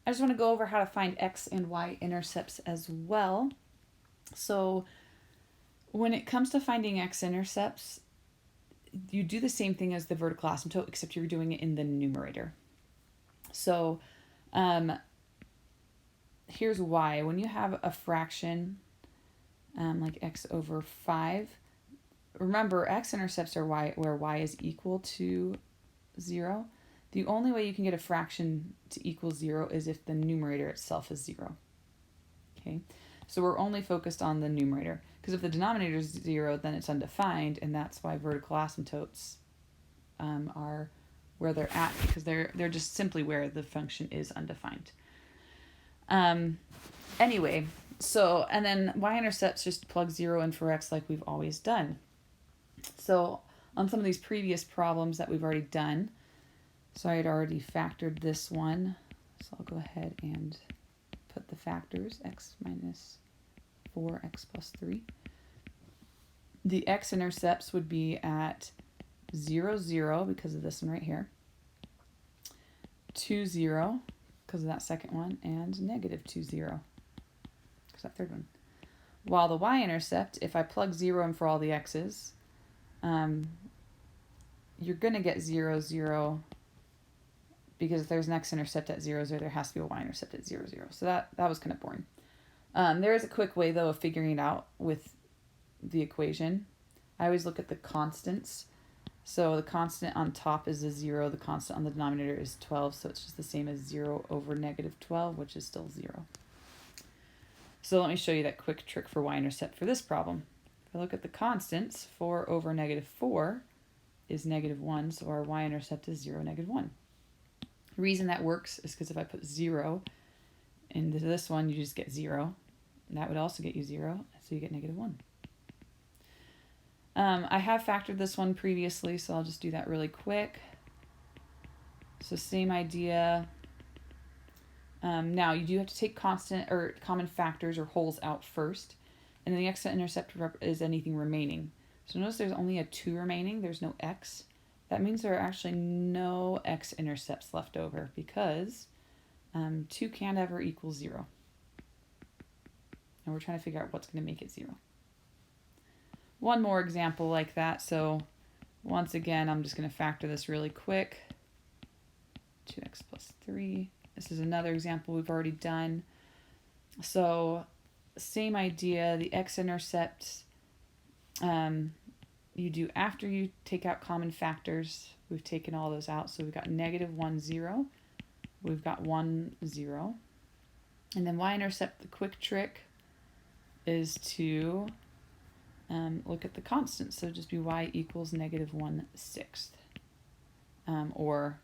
I just want to go over how to find x and y intercepts as well. So when it comes to finding x-intercepts, you do the same thing as the vertical asymptote, except you're doing it in the numerator. So here's why. When you have a fraction like x over 5, remember x-intercepts are where y is equal to 0. The only way you can get a fraction to equal 0 is if the numerator itself is 0. Okay, so we're only focused on the numerator, because if the denominator is 0, then it's undefined, and that's why vertical asymptotes are where they're at, because they're just simply where the function is undefined. Anyway, so, and then y-intercepts, just plug 0 in for x like we've always done. So on some of these previous problems that we've already done, so I had already factored this one, so I'll go ahead and put the factors, x minus 4, x plus 3. The x-intercepts would be at 0, 0, because of this one right here, 2, 0, because of that second one, and negative 2, 0, because that third one. While the y-intercept, if I plug 0 in for all the x's, you're going to get 0, 0, because if there's an x-intercept at 0, 0, there has to be a y-intercept at 0, 0. So that was kind of boring. There is a quick way, though, of figuring it out with the equation. I always look at the constants. So the constant on top is a 0. The constant on the denominator is 12. So it's just the same as 0 over negative 12, which is still 0. So let me show you that quick trick for y-intercept for this problem. If I look at the constants, 4 over negative 4 is negative 1. So our y-intercept is 0, negative 1. The reason that works is because if I put 0 into this one, you just get 0. And that would also get you 0. So you get negative 1. I have factored this one previously, so I'll just do that really quick. So same idea. Now you do have to take constant or common factors or wholes out first, and then the x-intercept is anything remaining. So notice there's only a 2 remaining. There's no x. That means there are actually no x-intercepts left over, because 2 can't ever equal 0. And we're trying to figure out what's going to make it 0. One more example like that. So once again, I'm just going to factor this really quick. 2x plus 3. This is another example we've already done. So same idea. The x-intercepts you do after you take out common factors. We've taken all those out. So we've got negative 1, 0. We've got 1, 0. And then y-intercept, the quick trick is to look at the constants. So just be y equals negative 1/6. Or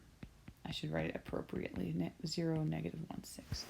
I should write it appropriately, 0, negative 1/6.